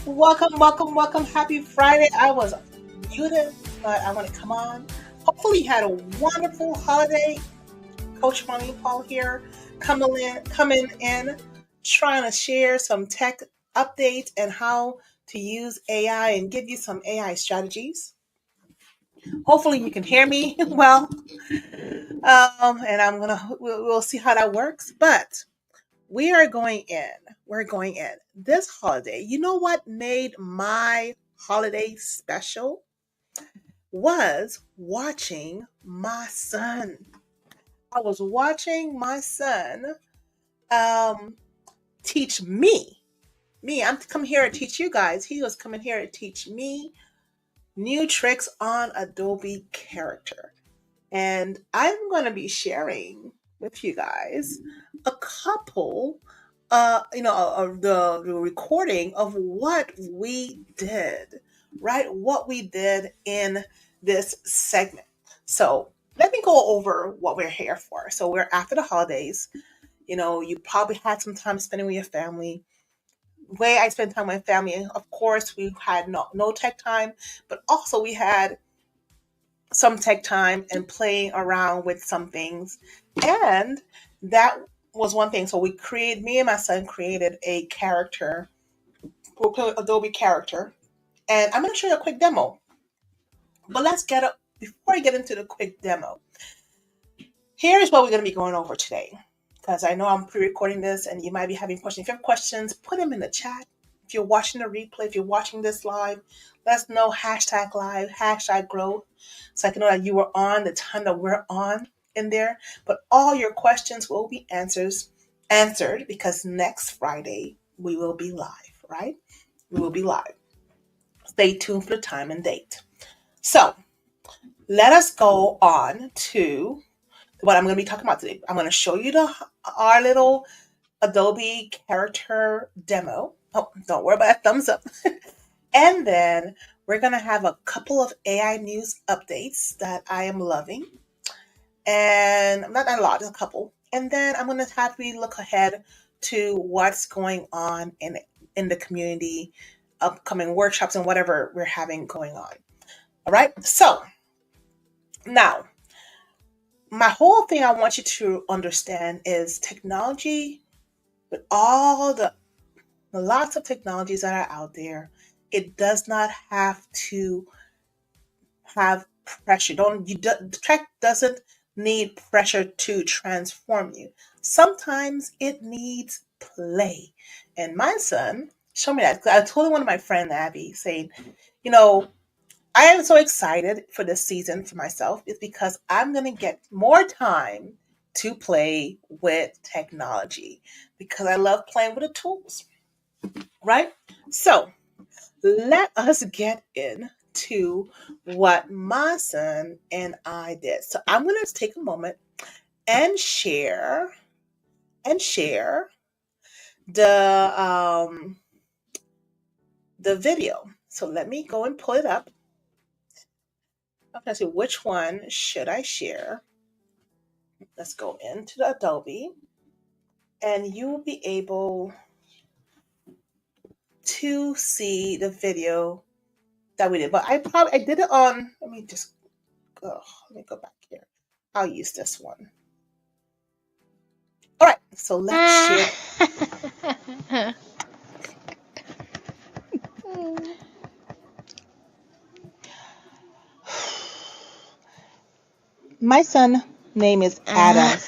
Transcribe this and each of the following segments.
Welcome, welcome, welcome. Happy Friday. I was muted, but I want to come on. Hopefully, you had a wonderful holiday. Coach Marline Paul here, coming in, trying to share some tech updates and how to use AI and give you some AI strategies. Hopefully, you can hear me well, and we'll see how that works. But we are going in. We're going in this holiday. You know what made my holiday special? Was watching my son. I was watching my son um, teach me. I'm coming here to teach you guys. He was coming here to teach me new tricks on Adobe Character. And I'm going to be sharing with you guys a couple, of the recording of what we did, right? What we did in this segment. So let me go over what we're here for. So we're after the holidays. You probably had some time spending with your family. The way I spend time with my family, of course, we had no tech time, but also we had some tech time and playing around with some things. And that was one thing. So me and my son created a character, Adobe character. And I'm going to show you a quick demo. But before I get into the quick demo, here's what we're going to be going over today. Because I know I'm pre-recording this and you might be having questions. If you have questions, put them in the chat. If you're watching the replay, if you're watching this live, let us know #live, #growth, so I can know that you were on the time that we're on in there. But all your questions will be answered because next Friday we will be live, right? We will be live. Stay tuned for the time and date. So let us go on to what I'm going to be talking about today. I'm going to show you our little Adobe character demo. Oh, don't worry about that thumbs up. And then we're going to have a couple of AI news updates that I am loving. And not a lot, just a couple. And then I'm going to have you look ahead to what's going on in the community, upcoming workshops and whatever we're having going on. All right. So now, my whole thing I want you to understand is technology, with all the lots of technologies that are out there, it does not have to have pressure. The tech doesn't need pressure to transform you. Sometimes it needs play. And my son showed me that. I told one of my friend Abby, saying, I am so excited for this season for myself is because I'm going to get more time to play with technology because I love playing with the tools, right? So let us get into what my son and I did. So I'm going to take a moment and share the video. So let me go and pull it up. I'm going to see which one should I share. Let's go into the Adobe, and you will be able to see the video that we did. But I did it on. Let me go back here. I'll use this one. All right, so let's share. My son name is Adam.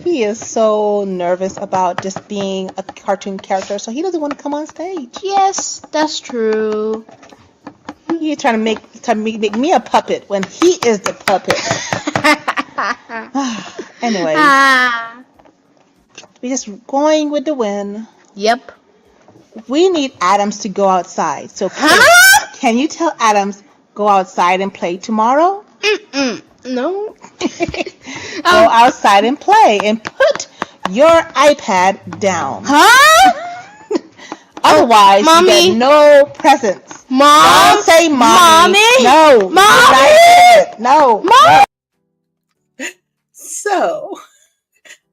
He is so nervous about just being a cartoon character, so he doesn't want to come on stage. Yes, that's true. He's trying to make me a puppet when he is the puppet. Anyway, we're just going with the wind. Yep. We need Adams to go outside. So can you tell Adams go outside and play tomorrow? No. Go outside and play and put your iPad down. Otherwise, you get no presents. Mom. Don't say mommy. No. Mommy. No. Mom. So,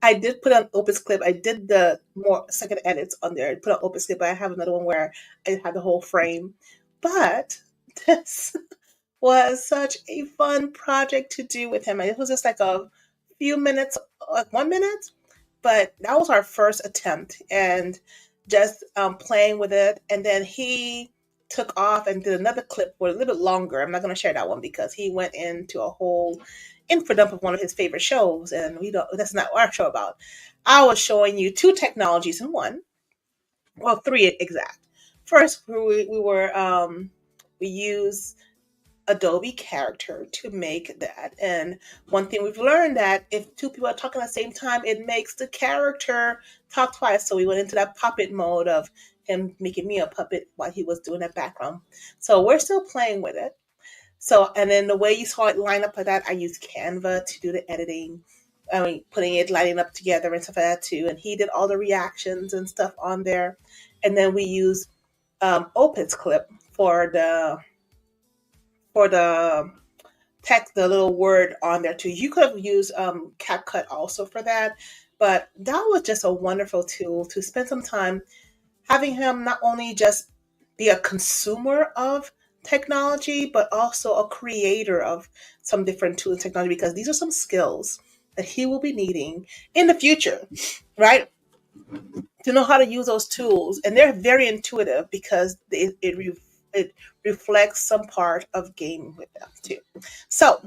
I did put on Opus Clip. I did the more second edits on there. I put on Opus Clip, but I have another one where I had the whole frame. But this was such a fun project to do with him. And it was just like a few minutes, like 1 minute, but that was our first attempt and just playing with it. And then he took off and did another clip for a little bit longer. I'm not going to share that one because he went into a whole info dump of one of his favorite shows, and we don't. That's not our show about. I was showing you two technologies in one, well, three exact. First, we use Adobe Character to make that. And one thing we've learned that if two people are talking at the same time, it makes the character talk twice. So we went into that puppet mode of him making me a puppet while he was doing that background. So we're still playing with it. So, and then the way you saw it line up like that, I used Canva to do the editing. I mean, putting it, lining up together and stuff like that too. And he did all the reactions and stuff on there. And then we use Opus Clip for the text, the little word on there too. You could have used CapCut also for that, but that was just a wonderful tool to spend some time having him not only just be a consumer of technology, but also a creator of some different tools and technology because these are some skills that he will be needing in the future, right? To know how to use those tools, and they're very intuitive because it reflects some part of gaming with them too. So,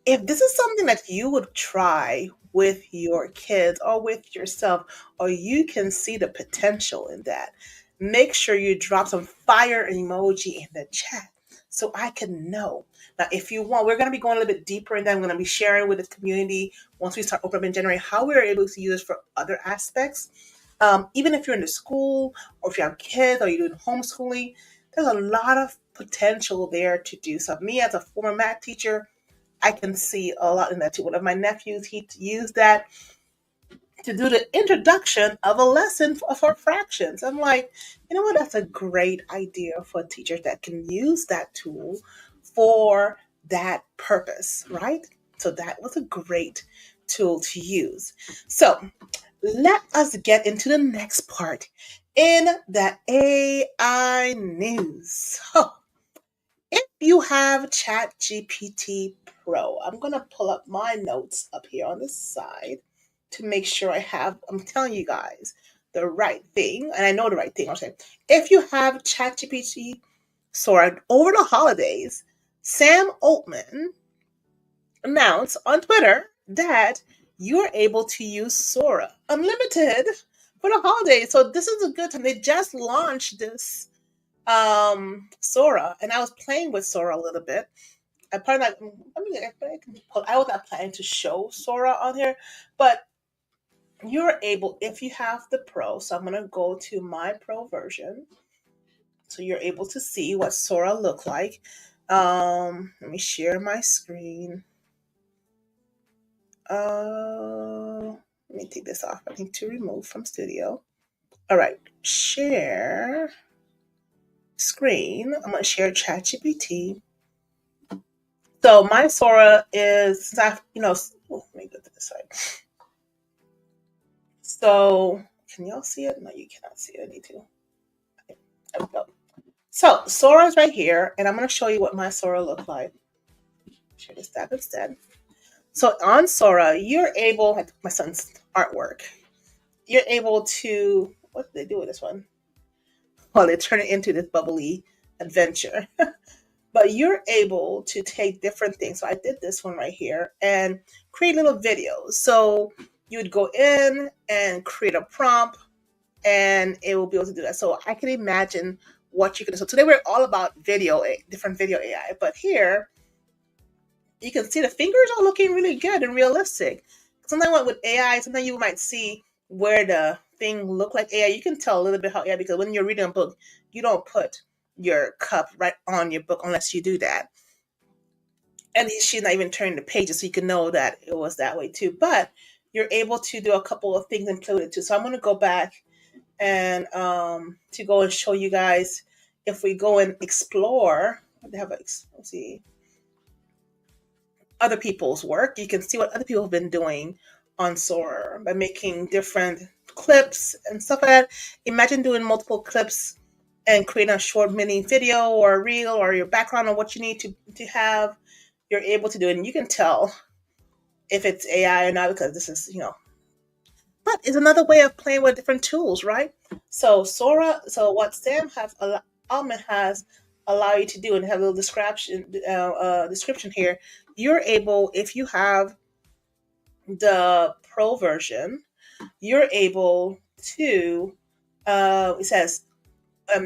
if this is something that you would try with your kids or with yourself, or you can see the potential in that, make sure you drop some fire emoji in the chat so I can know. Now, if you want, we're going to be going a little bit deeper in that. I'm going to be sharing with the community once we start opening up in January how we're able to use it for other aspects. Even if you're in the school or if you have kids or you're doing homeschooling, there's a lot of potential there to do something. Me as a former math teacher, I can see a lot in that too. One of my nephews, he used that to do the introduction of a lesson for fractions. I'm like, you know what? That's a great idea for teachers that can use that tool for that purpose, right? So that was a great tool to use. So let us get into the next part in the AI news. So, if you have ChatGPT Pro, I'm going to pull up my notes up here on the side to make sure I'm telling you guys the right thing, and I know the right thing. I'll say, if you have ChatGPT Sora over the holidays, Sam Altman announced on Twitter that you're able to use Sora Unlimited for the holidays. So this is a good time. They just launched this Sora, and I was playing with Sora a little bit. I probably not. I was not planning to show Sora on here, but you're able if you have the Pro. So I'm gonna go to my Pro version, so you're able to see what Sora look like. Let me share my screen. Let me take this off. I need to remove from Studio. All right, share screen. I'm gonna share ChatGPT. So my Sora is, since let me go to this side. So can y'all see it? No, you cannot see it. I need to. Okay, there we go. So Sora's right here, and I'm gonna show you what my Sora look like. Share this tab instead. So on Sora, you're able, like my son's artwork, you're able to, what did they do with this one? Well, they turn it into this bubbly adventure. But you're able to take different things. So I did this one right here and create little videos. So you would go in and create a prompt and it will be able to do that. So I can imagine what you can do. So today we're all about different video AI. But here, you can see the fingers are looking really good and realistic. Sometimes with AI, sometimes you might see where the thing look like AI. You can tell a little bit how AI, because when you're reading a book, you don't put your cup right on your book unless you do that. And she's not even turning the pages, so you can know that it was that way too. But you're able to do a couple of things and play with it too. So I'm going to go back and to go and show you guys if we go and explore. They have let's see other people's work. You can see what other people have been doing on Sora by making different clips and stuff like that. Imagine doing multiple clips and creating a short mini video or a reel or your background on what you need to have. You're able to do it, and you can tell if it's AI or not because this is, but it's another way of playing with different tools, right? So Sora, so what Sam has, Almond has allow you to do, and have a little description here. You're able, if you have the pro version, you're able to. It says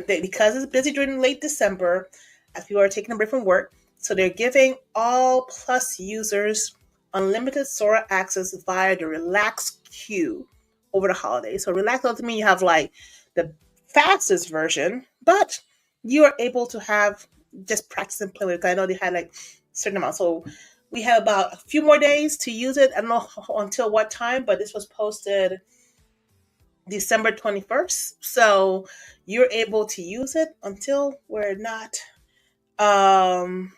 because it's busy during late December, as people are taking a break from work, so they're giving all Plus users unlimited Sora access via the Relax queue over the holidays. So Relax doesn't mean you have like the fastest version, but you are able to have just practice and play with it. 'Cause I know they had like certain amount. So we have about a few more days to use it. I don't know until what time, but this was posted December 21st. So you're able to use it until we're not um,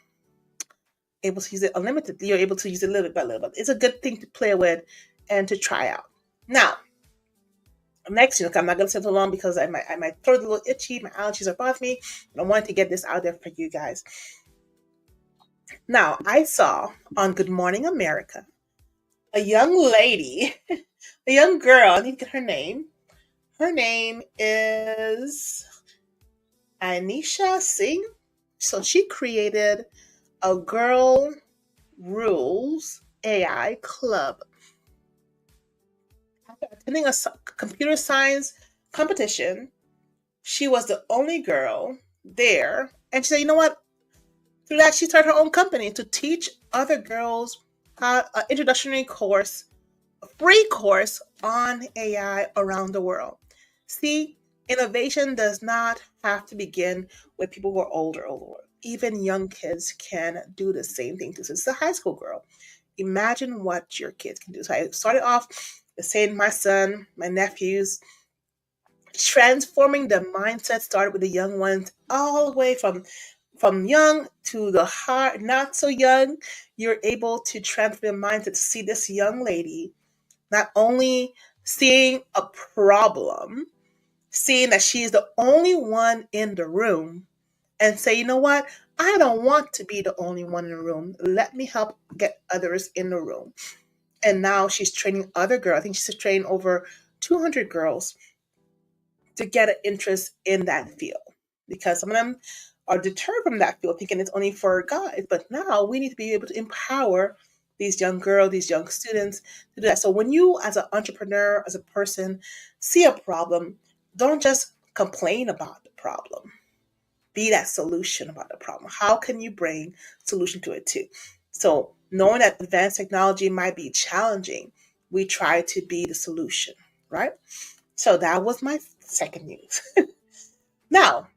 able to use it unlimited. You're able to use it little bit by little bit. It's a good thing to play with and to try out. Now, next, I'm not going to say too long because my throat is a little itchy. My allergies are bothering me. And I wanted to get this out there for you guys. Now, I saw on Good Morning America a young lady, a young girl. I need to get her name. Her name is Anisha Singh. So she created a Girl Rules AI club. After attending a computer science competition, she was the only girl there. And she said, you know what? Through that, she started her own company to teach other girls how an introductory course, a free course on AI around the world. See, innovation does not have to begin with people who are older. Even young kids can do the same thing too. So it's a high school girl. Imagine what your kids can do. So I started off saying my son, my nephews, transforming the mindset started with the young ones all the way from young to the hard, not so young. You're able to transform the mindset to see this young lady not only seeing a problem, seeing that she is the only one in the room, and say, you know what? I don't want to be the only one in the room. Let me help get others in the room. And now she's training other girls. I think she's trained over 200 girls to get an interest in that field because some of them are deterred from that field thinking it's only for guys. But now we need to be able to empower these young girls, these young students to do that. So when you, as an entrepreneur, as a person, see a problem, don't just complain about the problem. Be that solution about the problem. How can you bring solution to it too? So knowing that advanced technology might be challenging, we try to be the solution, right? So that was my second news. Now,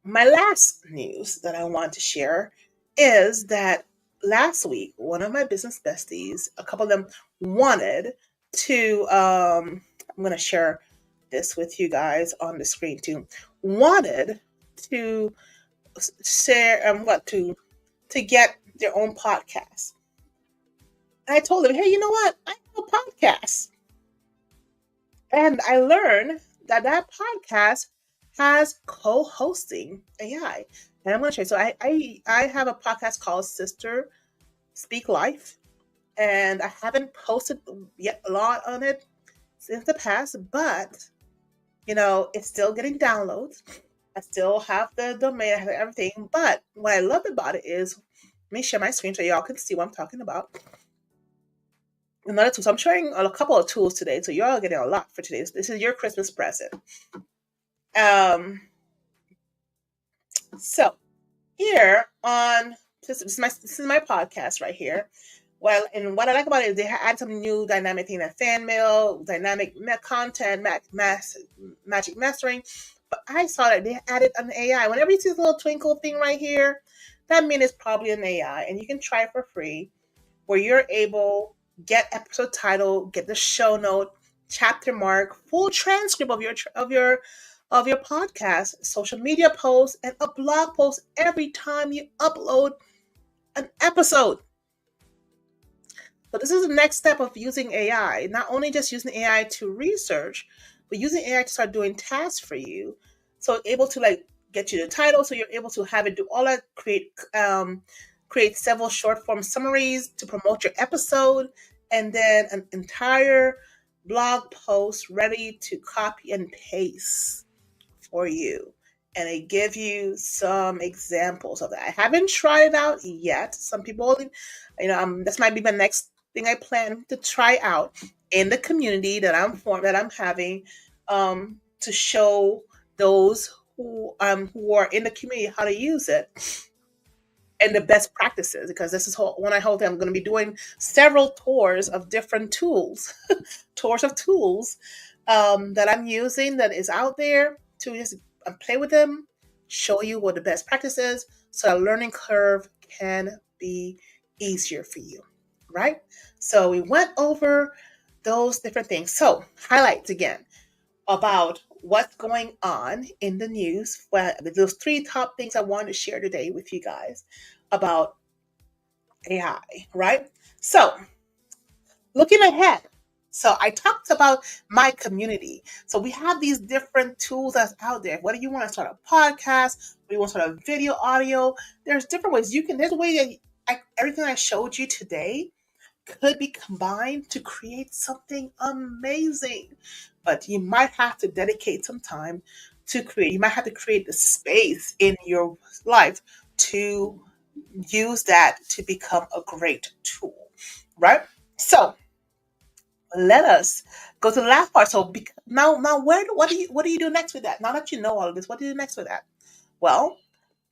my last news that I want to share is that last week, one of my business besties, a couple of them wanted to, I'm going to share this with you guys on the screen too, wanted to share, to get their own podcast. And I told them, hey, you know what? I have a podcast. And I learned that that podcast has co-hosting AI. And I'm going to show you. So I have a podcast called Sister Speak Life. And I haven't posted yet a lot on it since the past, but it's still getting downloads. I still have the domain, I have everything. But what I love about it is, let me share my screen so y'all can see what I'm talking about. Another tool. So I'm showing a couple of tools today. So you're all getting a lot for today. This is your Christmas present. So here on this is my podcast right here. Well, and what I like about it is they add some new dynamic thing, like fan mail, dynamic content, magic mastering. But I saw that they added an AI. Whenever you see this little twinkle thing right here, that means it's probably an AI, and you can try it for free, where you're able get episode title, get the show note, chapter mark, full transcript of your podcast, social media posts, and a blog post every time you upload an episode. So this is the next step of using AI. Not only just using AI to research, but using AI to start doing tasks for you. So able to like get you the title, so you're able to have it do all that, create several short form summaries to promote your episode, and then an entire blog post ready to copy and paste for you. And I give you some examples of that. I haven't tried it out yet. Some people, this might be the next thing I plan to try out in the community that I'm having, to show those who are in the community how to use it and the best practices. Because this is when I hold, I'm going to be doing several tours of different tools, tours of tools that I'm using that is out there to just play with them, show you what the best practice is, so the learning curve can be easier for you, right? So we went over those different things. So highlights again about what's going on in the news. Well, those three top things I wanted to share today with you guys about AI, right? So looking ahead. So I talked about my community. So we have these different tools that's out there. Whether you want to start a podcast, whether you want to start a video, audio, there's different ways you can. There's a way that everything I showed you today could be combined to create something amazing. But you might have to dedicate some time to create. You might have to create the space in your life to use that to become a great tool, right? So let us go to the last part. So now, what do you do next with that? Now that you know all of this, what do you do next with that? Well,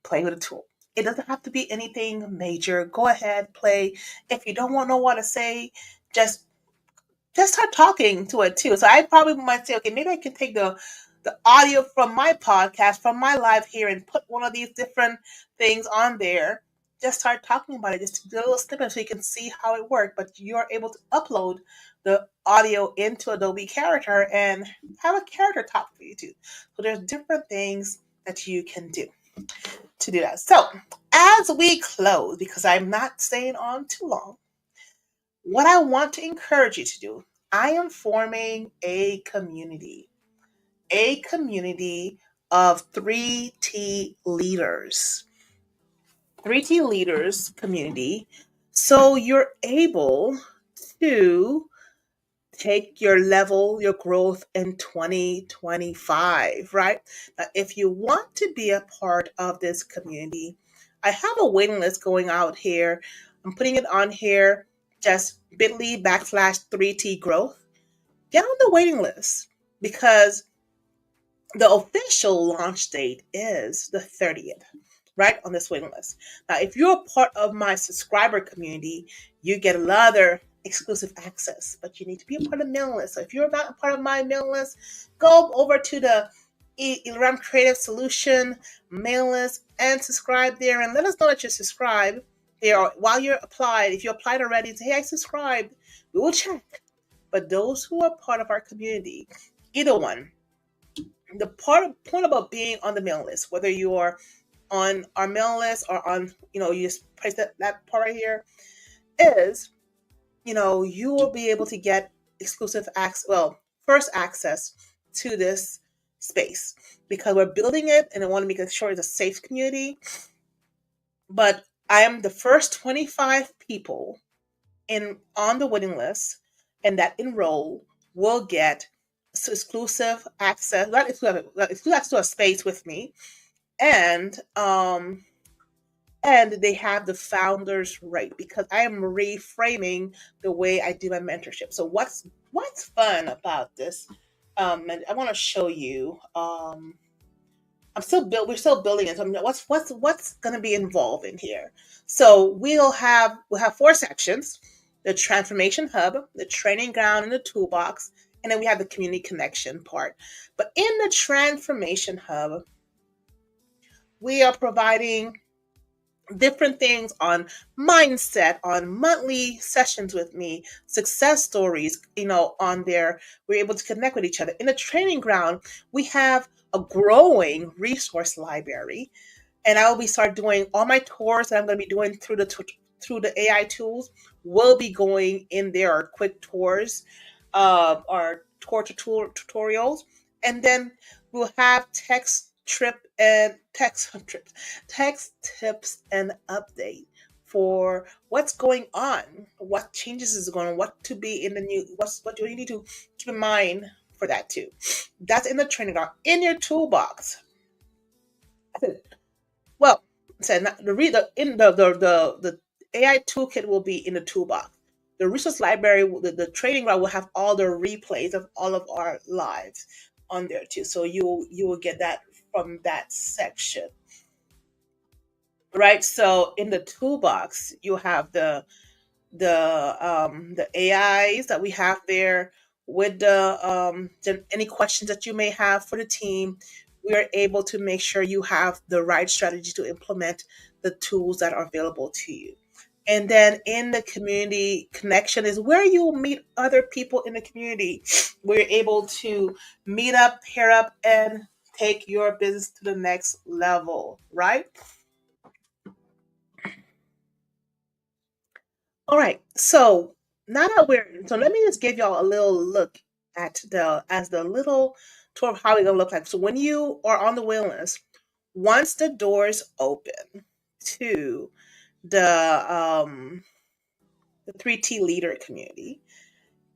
play with the tool. It doesn't have to be anything major. Go ahead, play. If you don't want to know what to say, just just start talking to it too. So I probably might say, okay, maybe I can take the audio from my podcast, from my live here, and put one of these different things on there. Just start talking about it. Just do a little snippet so you can see how it works. But you're able to upload the audio into Adobe Character and have a character talk for you too. So there's different things that you can do to do that. So as we close, because I'm not staying on too long, what I want to encourage you to do, I am forming a community of 3T leaders. 3T leaders community. So you're able to take your level, your growth in 2025, right? Now, if you want to be a part of this community, I have a waiting list going out here. I'm putting it on here, just bit.ly/3T growth. Get on the waiting list because the official launch date is the 30th, right, on this waiting list. Now, if you're a part of my subscriber community, you get another exclusive access, but you need to be a part of the mailing list. So if you're not a part of my mailing list, go over to the Elram Creative Solution mailing list and subscribe there, and let us know that you're subscribed there while you're applied. If you applied already, say, hey, I subscribed. We will check. But those who are part of our community, either one, the point about being on the mailing list, whether you're on our mailing list or on, you just press that part right here, is, you will be able to get exclusive access, well, first access to this space because we're building it and I want to make sure it's a safe community. But I am the first 25 people on the waiting list and that enroll will get exclusive access, not exclusive access to a space with me, and they have the founder's right because I am reframing the way I do my mentorship. So what's fun about this? And I want to show you. We're still building it. So what's going to be involved in here? So we'll have four sections: the transformation hub, the training ground, and the toolbox, and then we have the community connection part. But in the transformation hub, we are providing different things on mindset, on monthly sessions with me, success stories, on there. We're able to connect with each other. In the training ground, we have a growing resource library, and I will be start doing all my tours that I'm going to be doing through the through the AI tools will be going in there, or quick tours, or tutorials, and then we'll have text tips and update for what's going on, what changes is going on, what to be in the new, what do you need to keep in mind for that too. That's in the training ground, in your toolbox. Well, said not the read the in the AI toolkit will be in the toolbox. The resource library, the training ground will have all the replays of all of our lives on there too. So you will get that from that section, right? So in the toolbox, you have the AIs that we have there with any questions that you may have for the team. We are able to make sure you have the right strategy to implement the tools that are available to you. And then in the community connection is where you'll meet other people in the community. We're able to meet up, pair up, and take your business to the next level, right? All right. So now that let me just give y'all a little look at the little tour of how it's gonna look like. So when you are on the waiting list, once the doors open to the 3T leader community,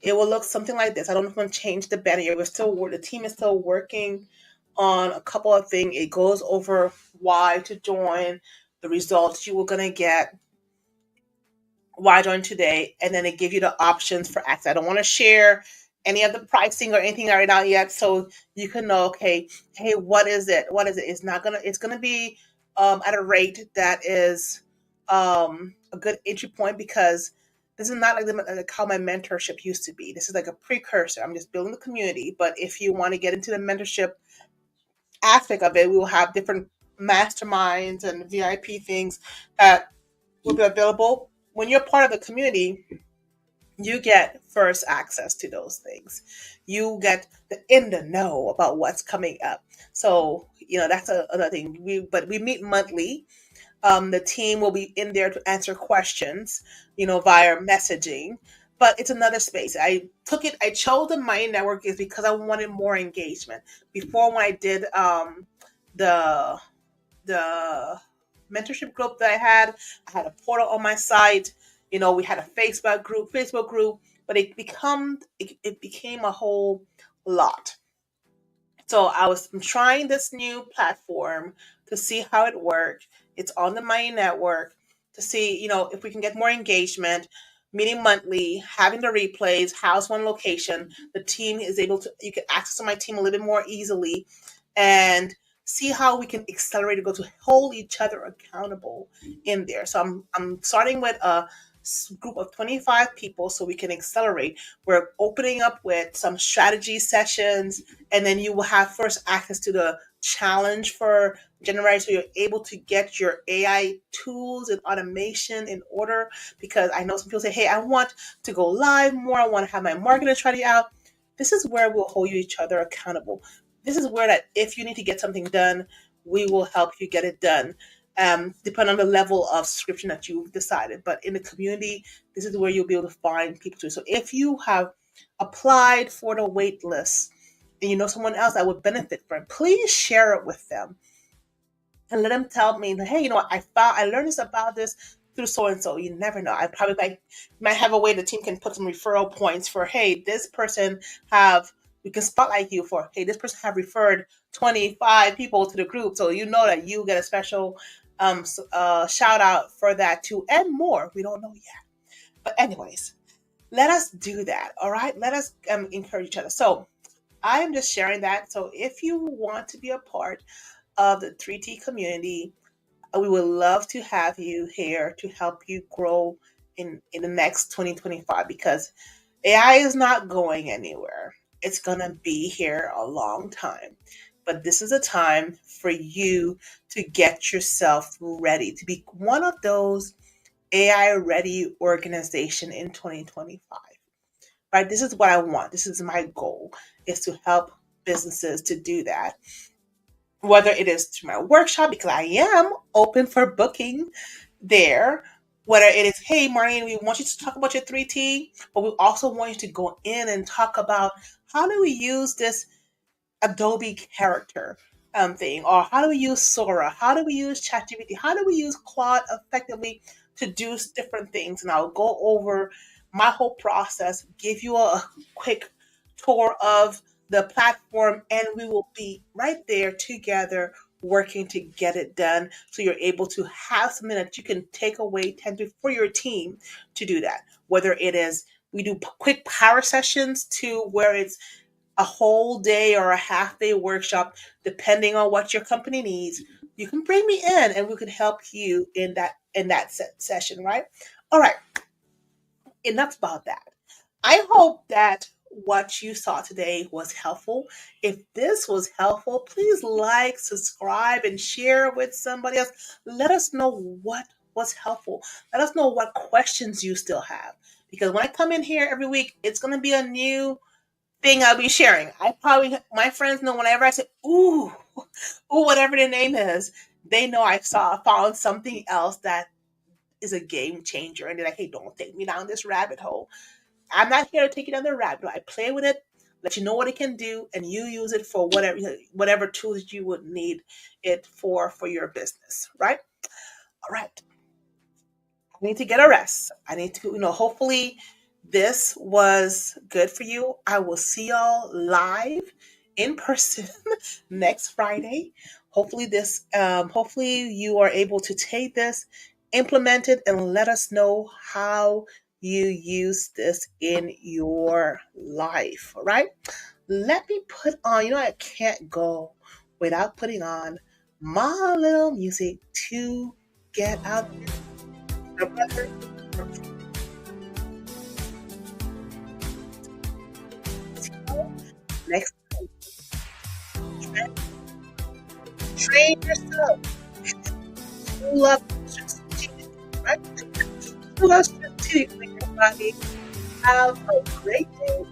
it will look something like this. I don't know if I'm gonna change the banner. The team is still working on a couple of things. It goes over why to join, the results you were gonna get, why join today, and then they give you the options for access. I don't want to share any of the pricing or anything right now yet, so you can know, okay, hey, what is it? What is it? It's gonna be at a rate that is a good entry point, because this is not like how my mentorship used to be. This is like a precursor. I'm just building the community, but if you want to get into the mentorship aspect of it, we will have different masterminds and VIP things that will be available. When you're part of the community, you get first access to those things. You get in the know about what's coming up. So that's another thing. We meet monthly. The team will be in there to answer questions, via messaging. But it's another space. I chose the Mind Network is because I wanted more engagement. Before, when I did the the mentorship group that I had a portal on my site. We had a Facebook group, but it became a whole lot. So I'm trying this new platform to see how it worked. It's on the Money Network to see, if we can get more engagement, meeting monthly, having the replays, house one location. The team is able to, you can access my team a little bit more easily, and see how we can accelerate to go to hold each other accountable in there. So I'm starting with a group of 25 people so we can accelerate. We're opening up with some strategy sessions, and then you will have first access to the challenge for January, so you're able to get your AI tools and automation in order. Because I know some people say, hey, I want to go live more, I want to have my marketing strategy out. This is where we'll hold each other accountable. This is where that if you need to get something done, we will help you get it done, depending on the level of subscription that you've decided. But in the community, this is where you'll be able to find people too. So if you have applied for the wait list and you know someone else that would benefit from it, please share it with them and let them tell me, hey, I learned this about this through so and so. You never know. I probably might have a way the team can put some referral points for, hey, this person have we can spotlight you for, hey, this person have referred 25 people to the group, so you know that you get a special shout out for that too, and more. We don't know yet, but anyways, let us do that. All right, let us encourage each other. So I am just sharing that. So if you want to be a part of the 3T community, we would love to have you here to help you grow in the next 2025, because AI is not going anywhere. It's going to be here a long time. But this is a time for you to get yourself ready to be one of those AI ready organization in 2025. Right? This is what I want. This is my goal, is to help businesses to do that, whether it is to my workshop, because I am open for booking there, Whether it is, hey, Marlene, we want you to talk about your 3T, but we also want you to go in and talk about how do we use this Adobe character thing, or how do we use Sora? How do we use ChatGPT? How do we use Claude effectively to do different things? And I'll go over my whole process, give you a quick tour of the platform, and we will be right there together working to get it done so you're able to have something that you can take away, tend to, for your team to do that. Whether it is we do quick power sessions to where it's a whole day or a half day workshop, depending on what your company needs. You can bring me in, and we can help you in that session, right? All right, enough about that. I hope that what you saw today was helpful. If this was helpful, please like, subscribe, and share with somebody else. Let us know what was helpful. Let us know what questions you still have. Because when I come in here every week, it's going to be a new thing I'll be sharing. I probably, my friends know whenever I say, ooh, ooh, whatever the name is, they know found something else that is a game changer. And they're like, hey, don't take me down this rabbit hole. I'm not here to take you down the rabbit hole. I play with it, let you know what it can do, and you use it for whatever tools you would need it for your business, right? All right. I need to get a rest. I need to, hopefully this was good for you. I will see y'all live in person next Friday. Hopefully you are able to take this, implement it, and let us know how you use this in your life. All right. Let me put on, I can't go without putting on my little music to get out the weather. Next, train yourself to love strategic, right? To love strategic with your body. Have a great day.